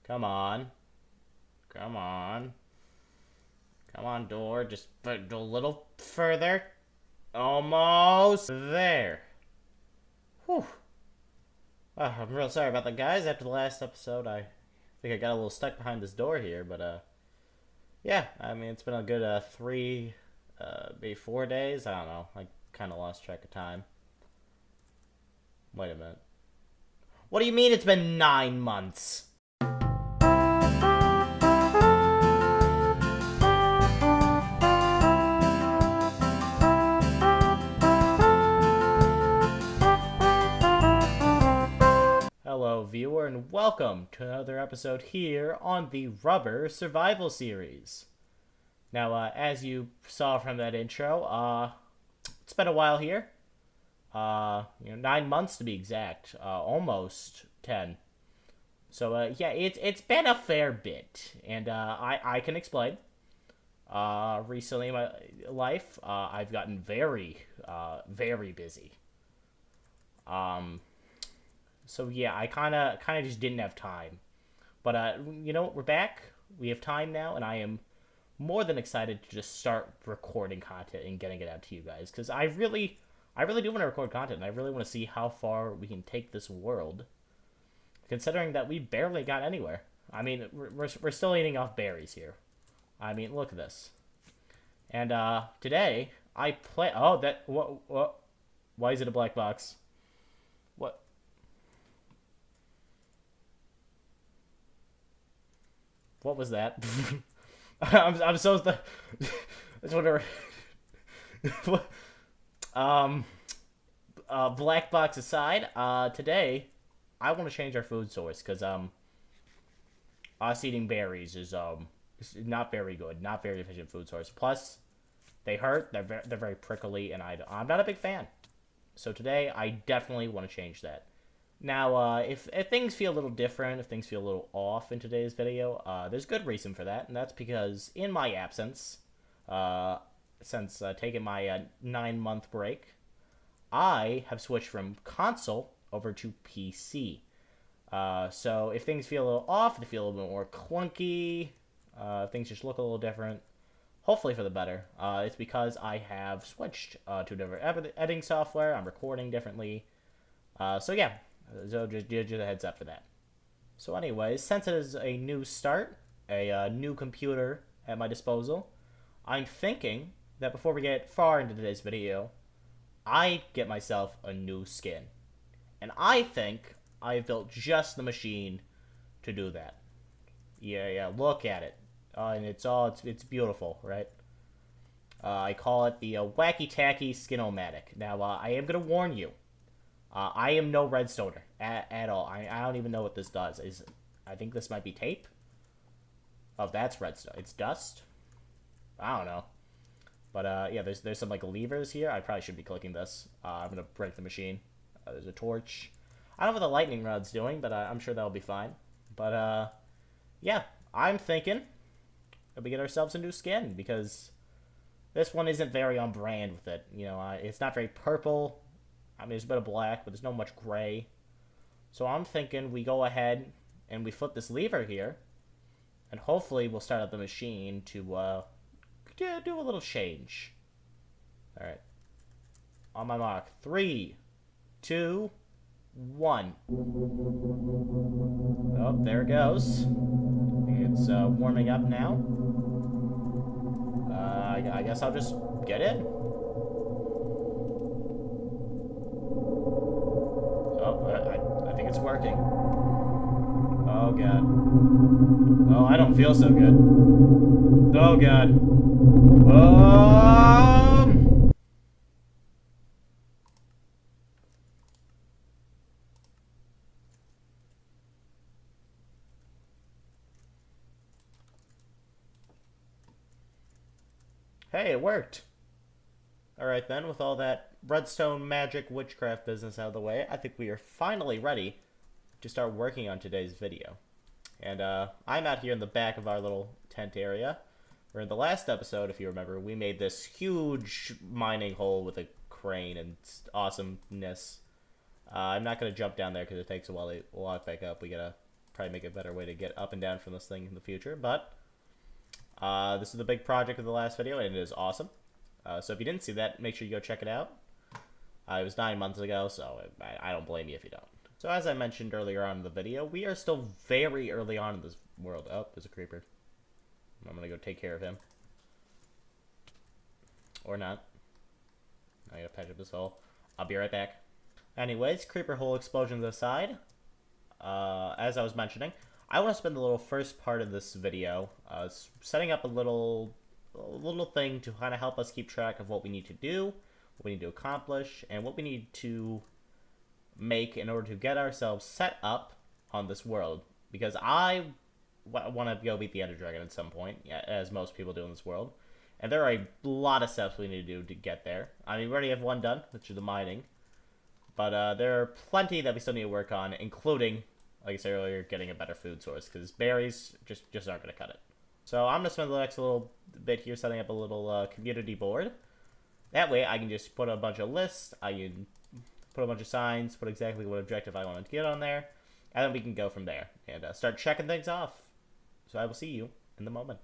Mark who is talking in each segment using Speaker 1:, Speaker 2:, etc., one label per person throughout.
Speaker 1: Come on. Come on. Come on, door. Just a little further. Almost there. Whew. I'm real sorry about that, guys. After the last episode, I think I got a little stuck behind this door here, but, yeah. I mean, it's been a good, maybe 4 days. I don't know. I kind of lost track of time. Wait a minute. What do you mean it's been 9 months? Hello, viewer, and welcome to another episode here on the Rubber Survival Series. Now, as you saw from that intro, it's been a while here. 9 months to be exact. Almost 10. So, yeah, it's been a fair bit, and I can explain. Recently in my life, I've gotten very, very busy. So yeah, I kind of just didn't have time. But you know what? We're back. We have time now, and I am more than excited to just start recording content and getting it out to you guys. Because I really do want to record content, and I really want to see how far we can take this world. Considering that we barely got anywhere. I mean, we're still eating off berries here. I mean, look at this. And today I play. Oh, that what? Why is it a black box? What? What was that? I'm so I just wonder. um, black box aside. Today I want to change our food source because us eating berries is not very good, not very efficient food source. Plus, they hurt. They're very prickly, and I'm not a big fan. So today I definitely want to change that. Now, if things feel a little different, if things feel a little off in today's video, there's good reason for that, and that's because in my absence, since taking my 9-month break, I have switched from console over to PC. So if things feel a little off, they feel a little bit more clunky, things just look a little different, hopefully for the better, it's because I have switched to a different editing software, I'm recording differently, so yeah. So just a heads up for that. So anyways, since it is a new start, a new computer at my disposal, I'm thinking that before we get far into today's video, I get myself a new skin. And I think I've built just the machine to do that. Yeah, look at it. And it's beautiful, right? I call it the Wacky Tacky Skin-O-Matic. Now, I am going to warn you. I am no redstoner at all. I don't even know what this does. I think this might be tape. Oh, that's redstone. It's dust. I don't know. But yeah, there's some like levers here. I probably should be clicking this. I'm gonna break the machine. There's a torch. I don't know what the lightning rod's doing, but I'm sure that'll be fine. But yeah, I'm thinking that we get ourselves a new skin because this one isn't very on brand with it. You know, it's not very purple. I mean, there's a bit of black, but there's no much gray. So I'm thinking we go ahead and we flip this lever here. And hopefully we'll start up the machine to do a little change. Alright. On my mark. 3, 2, 1. Oh, there it goes. It's warming up now. I guess I'll just get in. Oh, I think it's working. Oh, God. Oh, I don't feel so good. Oh, God. Hey, it worked. Alright then, with all that redstone magic witchcraft business out of the way, I think we are finally ready to start working on today's video. And I'm out here in the back of our little tent area, where in the last episode, if you remember, we made this huge mining hole with a crane and awesomeness. I'm not going to jump down there because it takes a while to walk back up. We gotta probably make a better way to get up and down from this thing in the future. But this is the big project of the last video, and it is awesome. So if you didn't see that, make sure you go check it out. It was 9 months ago, so I don't blame you if you don't. So as I mentioned earlier on in the video, we are still very early on in this world. Oh, there's a creeper. I'm gonna go take care of him. Or not. I gotta patch up this hole. I'll be right back. Anyways, creeper hole explosions aside, as I was mentioning, I want to spend the little first part of this video setting up a little thing to kind of help us keep track of what we need to do, what we need to accomplish, and what we need to make in order to get ourselves set up on this world. Because I want to go beat the Ender Dragon at some point, as most people do in this world. And there are a lot of steps we need to do to get there. I mean, we already have one done, which is the mining. But there are plenty that we still need to work on, including, like I said earlier, getting a better food source. Because berries just aren't going to cut it. So I'm going to spend the next little bit here setting up a little community board. That way I can just put a bunch of lists. I can put a bunch of signs, put exactly what objective I want to get on there. And then we can go from there and start checking things off. So I will see you in the moment.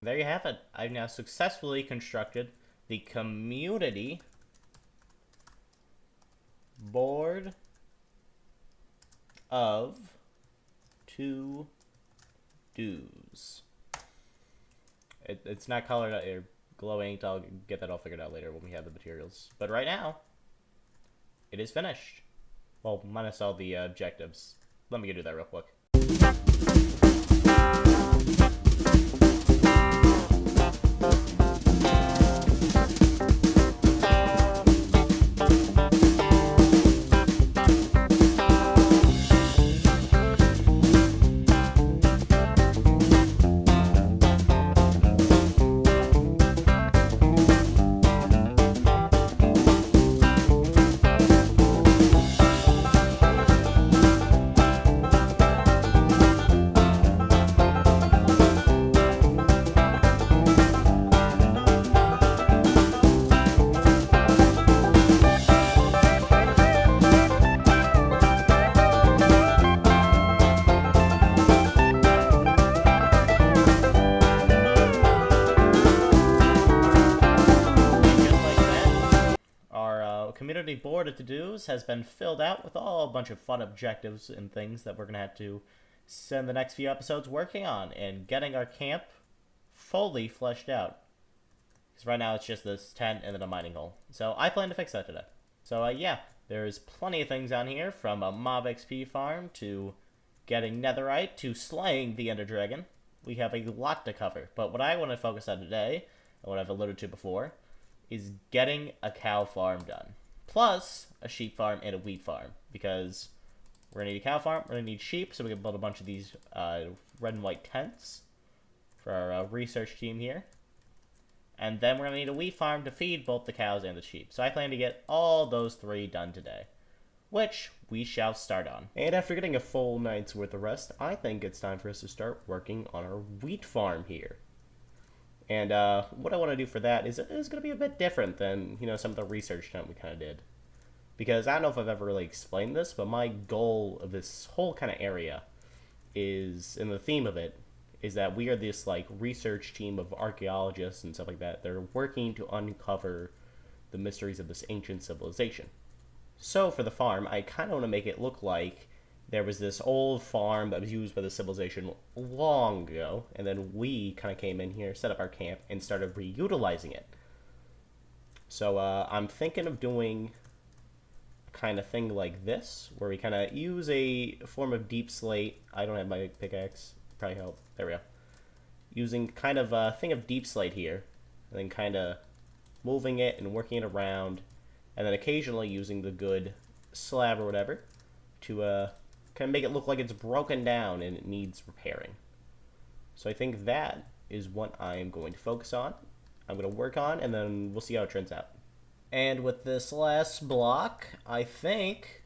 Speaker 1: There you have it. I've now successfully constructed the community board of to-dos. It's not colored or glowing. I'll get that all figured out later when we have the materials. But right now, it is finished. Well, minus all the objectives. Let me go do that real quick. Community board of to-dos has been filled out with a bunch of fun objectives and things that we're going to have to spend the next few episodes working on and getting our camp fully fleshed out. Because right now it's just this tent and then a mining hole. So I plan to fix that today. So yeah, there's plenty of things on here, from a mob XP farm to getting netherite to slaying the Ender Dragon. We have a lot to cover. But what I want to focus on today, and what I've alluded to before, is getting a cow farm done. Plus a sheep farm and a wheat farm, because we're going to need a cow farm, we're going to need sheep, so we can build a bunch of these red and white tents for our research team here. And then we're going to need a wheat farm to feed both the cows and the sheep. So I plan to get all those three done today, which we shall start on. And after getting a full night's worth of rest, I think it's time for us to start working on our wheat farm here. And what I want to do for that is going to be a bit different than, some of the research that we kind of did. Because I don't know if I've ever really explained this, but my goal of this whole kind of area is, and the theme of it, is that we are this, research team of archaeologists and stuff like that. They're working to uncover the mysteries of this ancient civilization. So for the farm, I kind of want to make it look like there was this old farm that was used by the civilization long ago, and then we kind of came in here, set up our camp, and started reutilizing it. So I'm thinking of doing a kind of thing like this, where we kind of use a form of deep slate. I don't have my pickaxe. Probably help. There we go. Using kind of a thing of deep slate here, and then kind of moving it and working it around, and then occasionally using the good slab or whatever to kind of make it look like it's broken down and it needs repairing. So I think that is what I'm going to focus on. I'm going to work on, and then we'll see how it turns out. And with this last block, I think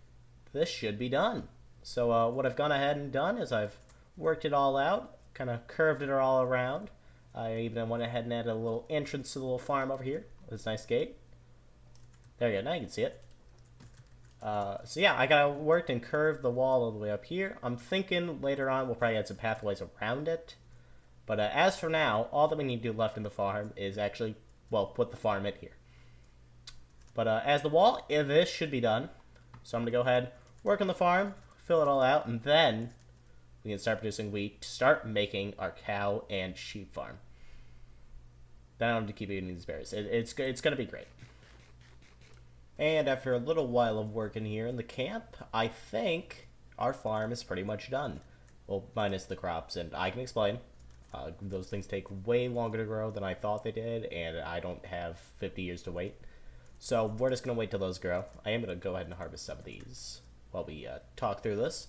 Speaker 1: this should be done. So what I've gone ahead and done is I've worked it all out, kind of curved it all around. I even went ahead and added a little entrance to the little farm over here with this nice gate. There you go. Now you can see it. So yeah, I gotta work and curve the wall all the way up here. I'm thinking later on we'll probably add some pathways around it. But as for now, all that we need to do left in the farm is actually, well, put the farm in here. But as the wall, this should be done. So I'm going to go ahead, work on the farm, fill it all out, and then we can start producing wheat to start making our cow and sheep farm. Then I don't have to keep eating these berries. It's going to be great. And after a little while of working here in the camp, I think our farm is pretty much done. Well, minus the crops, and I can explain. Those things take way longer to grow than I thought they did, and I don't have 50 years to wait. So we're just going to wait till those grow. I am going to go ahead and harvest some of these while we talk through this.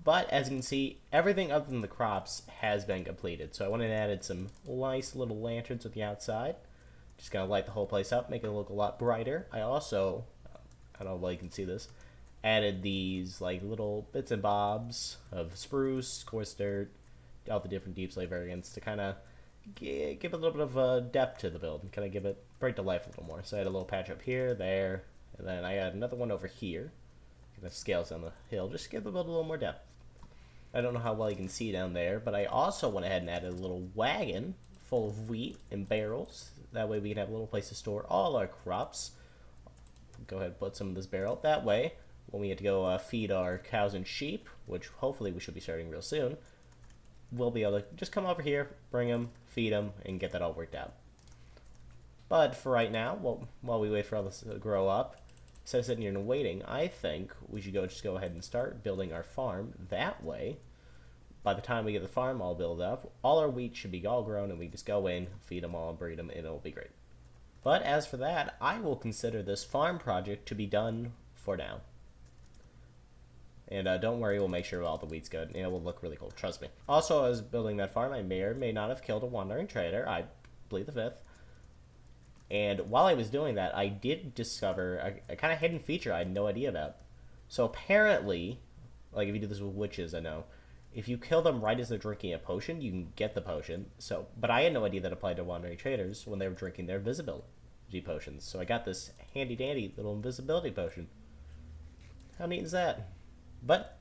Speaker 1: But as you can see, everything other than the crops has been completed. So I went and added some nice little lanterns at the outside. Just going to light the whole place up, make it look a lot brighter. I also, I don't know if you can see this, added these like little bits and bobs of spruce, coarse dirt, all the different deep slate variants to kind of give a little bit of depth to the build and kind of give it, bring to life a little more. So I had a little patch up here, there, and then I had another one over here. Kind of scales down the hill, just to give the build a little more depth. I don't know how well you can see down there, but I also went ahead and added a little wagon full of wheat and barrels. That way we can have a little place to store all our crops. Go ahead and put some of this barrel. That way, when we get to go feed our cows and sheep, which hopefully we should be starting real soon, we'll be able to just come over here, bring them, feed them, and get that all worked out. But for right now, while we wait for all this to grow up, instead of sitting here and waiting, I think we should just go ahead and start building our farm. That way, by the time we get the farm all built up, all our wheat should be all grown, and we just go in, feed them all, breed them, and it'll be great. But as for that, I will consider this farm project to be done for now. And don't worry, we'll make sure all the wheat's good, and it will look really cool, trust me. Also, as building that farm, I may or may not have killed a wandering trader. I plead the fifth. And while I was doing that, I did discover a kind of hidden feature I had no idea about. So apparently, like if you do this with witches, I know, if you kill them right as they're drinking a potion, you can get the potion. So, but I had no idea that applied to wandering traders when they were drinking their invisibility potions. So I got this handy dandy little invisibility potion. How neat is that? But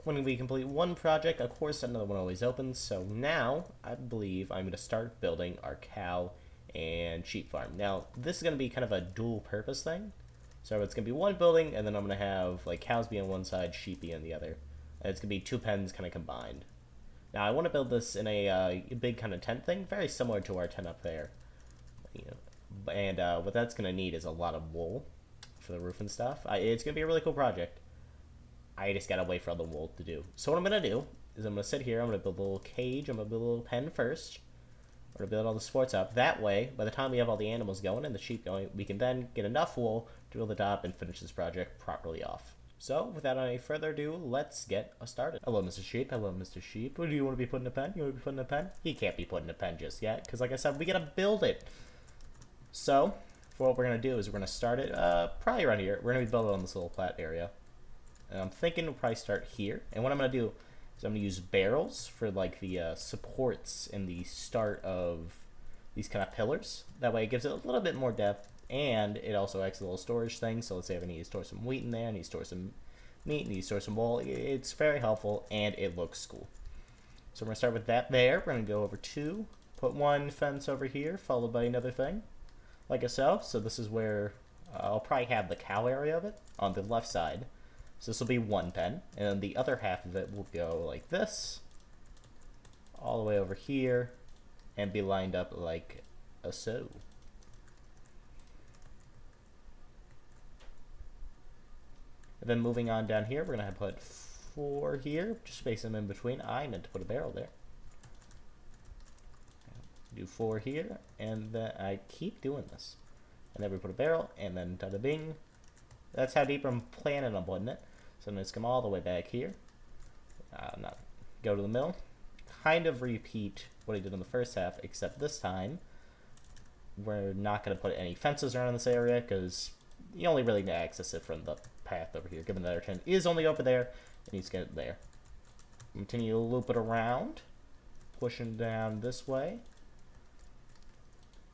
Speaker 1: when we complete one project, of course another one always opens. So now I believe I'm going to start building our cow and sheep farm. Now this is going to be kind of a dual purpose thing. So it's going to be one building, and then I'm going to have like cows be on one side, sheep be on the other. And it's going to be two pens kind of combined. Now I want to build this in a big kind of tent thing, very similar to our tent up there. You know, and what that's going to need is a lot of wool for the roof and stuff. It's going to be a really cool project. I just gotta wait for all the wool to do. So what I'm gonna do is I'm gonna sit here, I'm gonna build a little cage, I'm gonna build a little pen first. I'm gonna build all the sports up. That way, by the time we have all the animals going and the sheep going, we can then get enough wool to build the top and finish this project properly off. So, without any further ado, let's get started. Hello, Mr. Sheep. Hello, Mr. Sheep. Do you want to be put in a pen? You want to be put in a pen? He can't be put in a pen just yet, because like I said, we gotta build it. So, for what we're gonna do is we're gonna start it probably around here. We're gonna be building on this little flat area. And I'm thinking we'll probably start here. And what I'm going to do is I'm going to use barrels for like the supports in the start of these kind of pillars. That way it gives it a little bit more depth, and it also acts as a little storage thing. So let's say if I need to store some wheat in there, I need to store some meat, I need to store some wool. It's very helpful, and it looks cool. So we're going to start with that there. We're going to go over two, put one fence over here, followed by another thing, like so. So this is where I'll probably have the cow area of it on the left side. So this will be one pen, and then the other half of it will go like this, all the way over here, and be lined up like so. And then moving on down here, we're going to put 4 here, just space them in between. I meant to put a barrel there. Do 4 here, and then I keep doing this. And then we put a barrel, and then tada bing. That's how deep I'm planning on putting it. So I'm going to come all the way back here. Go to the middle. Kind of repeat what I did in the first half, except this time we're not going to put any fences around this area because you only really need to access it from the path over here, given that our tent is only over there and he's get it there. Continue to loop it around, pushing down this way.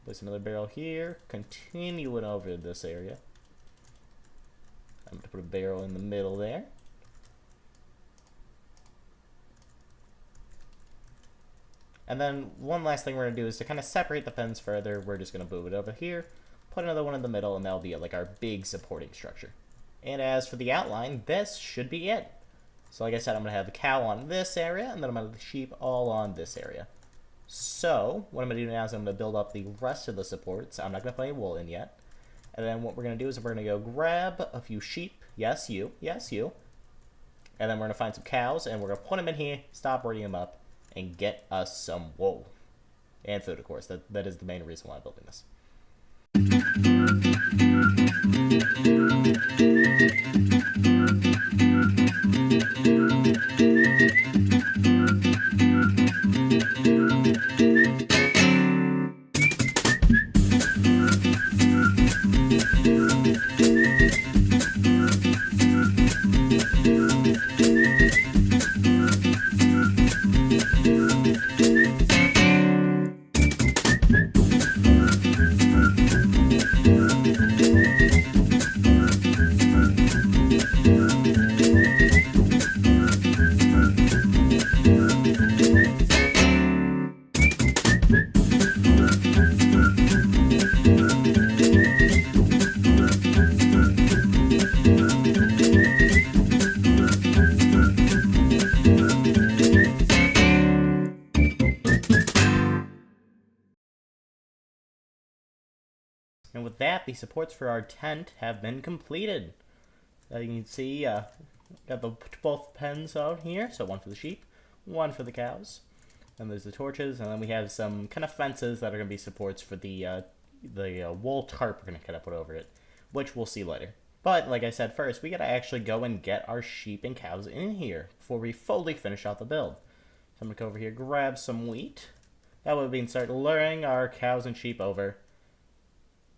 Speaker 1: Place another barrel here, continuing over this area. Put a barrel in the middle there. And then one last thing we're going to do is to kind of separate the pens further. We're just going to move it over here, put another one in the middle, and that'll be like our big supporting structure. And as for the outline, this should be it. So like I said, I'm going to have the cow on this area, and then I'm going to have the sheep all on this area. So what I'm going to do now is I'm going to build up the rest of the supports. I'm not going to put any wool in yet. And then what we're going to do is we're going to go grab a few sheep. Yes, you. Yes, you. And then we're going to find some cows, and we're going to put them in here, stop breeding them up, and get us some wool. And food, of course. That is the main reason why I'm building this. And with that, the supports for our tent have been completed. As you can see, got both pens out here. So one for the sheep, one for the cows. And there's the torches, and then we have some kind of fences that are going to be supports for the wool tarp we're going to kind of put over it, which we'll see later. But like I said, first we got to actually go and get our sheep and cows in here before we fully finish out the build. So I'm going to go over here, grab some wheat. That way we can start luring our cows and sheep over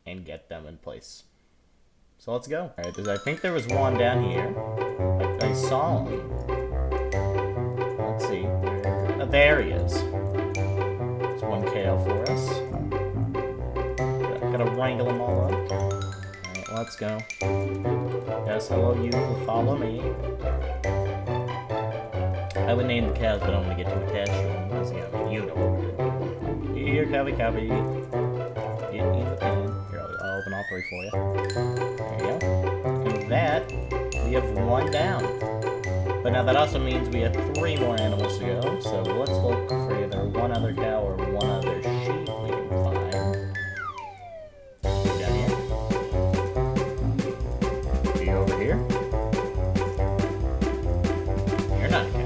Speaker 1: and get them in place. So let's go. Alright, I think there was one down here. I saw him. Let's see. Oh, there he is. There's one cow for us. Gotta wrangle them all up. Alright, let's go. Yes, hello, you will follow me. I would name the cows, but I don't want to get too attached to them because, you know what we're gonna do. Here, cowby. Get in the pen. Here, I'll open all three for you. There you go. And with that, we have one down. But now that also means we have 3 more animals to go. So let's look for either one other cow or one other sheep we can find. Down here. Are you over here? You're not a cow.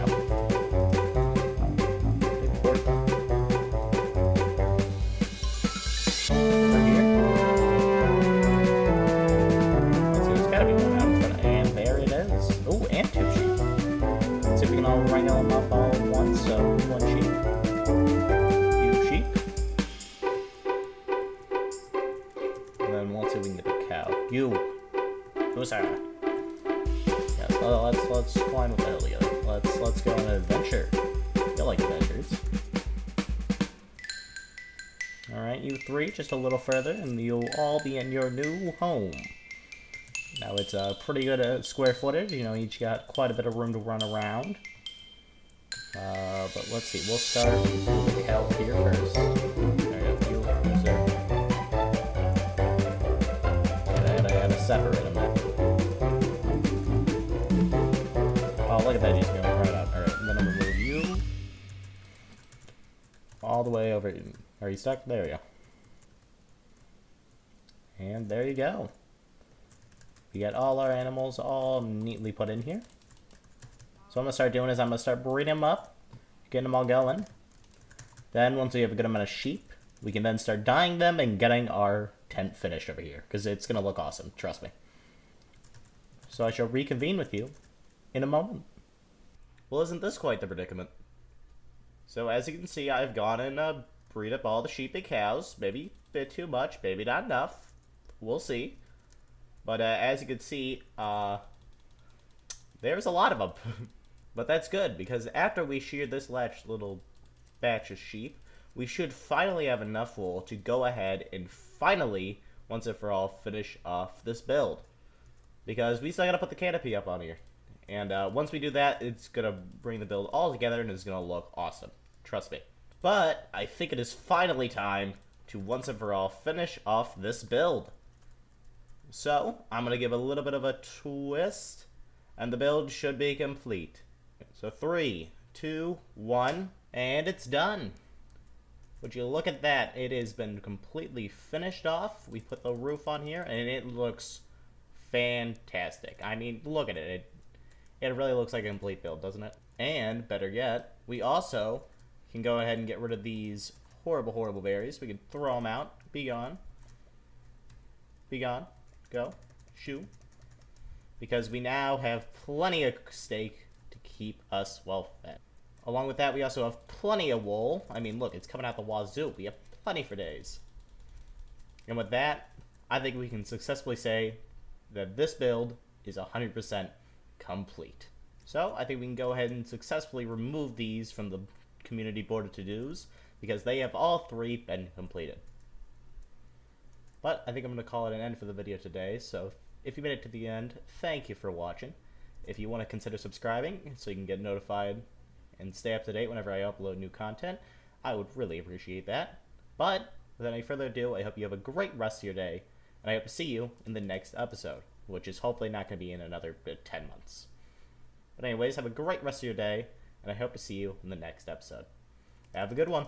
Speaker 1: Yes, let's climb up the hill together. Let's go on an adventure. You like adventures. Alright, you 3, just a little further, and you'll all be in your new home. Now it's a pretty good square footage, you know, each got quite a bit of room to run around. But let's see, we'll start with the cow here first. There you go, yes, sir. I had to separate them. Oh, look at that, he's going right up. Alright, I'm gonna remove you. All the way over. Are you stuck? There we go. And there you go. We got all our animals all neatly put in here. So what I'm going to start doing is I'm going to start breeding them up, getting them all going. Then once we have a good amount of sheep, we can then start dyeing them and getting our tent finished over here. Because it's going to look awesome, trust me. So I shall reconvene with you in a moment. Well, isn't this quite the predicament? So as you can see, I've gone and breed up all the sheep and cows. Maybe a bit too much, maybe not enough. We'll see. But as you can see, there's a lot of them. But that's good, because after we shear this last little batch of sheep, we should finally have enough wool to go ahead and finally, once and for all, finish off this build. because we still gotta put the canopy up on here. And once we do that, it's gonna bring the build all together and it's gonna look awesome. Trust me. But I think it is finally time to once and for all finish off this build. So I'm gonna give a little bit of a twist, and the build should be complete. So 3, 2, 1, and it's done. Would you look at that? It has been completely finished off. We put the roof on here, and it looks fantastic. I mean, look at it. It really looks like a complete build, doesn't it? And, better yet, we also can go ahead and get rid of these horrible, horrible berries. We can throw them out. Be gone. Be gone. Go. Shoo. Because we now have plenty of steak to keep us well fed. Along with that, we also have plenty of wool. I mean, look, it's coming out the wazoo. We have plenty for days. And with that, I think we can successfully say that this build is 100% complete. So I think we can go ahead and successfully remove these from the community board of to-dos because they have all 3 been completed. But I think I'm going to call it an end for the video today. So if you made it to the end, thank you for watching. If you want to consider subscribing so you can get notified and stay up to date whenever I upload new content, I would really appreciate that. But without any further ado, I hope you have a great rest of your day, and I hope to see you in the next episode, which is hopefully not going to be in another 10 months. But anyways, have a great rest of your day, and I hope to see you in the next episode. Have a good one.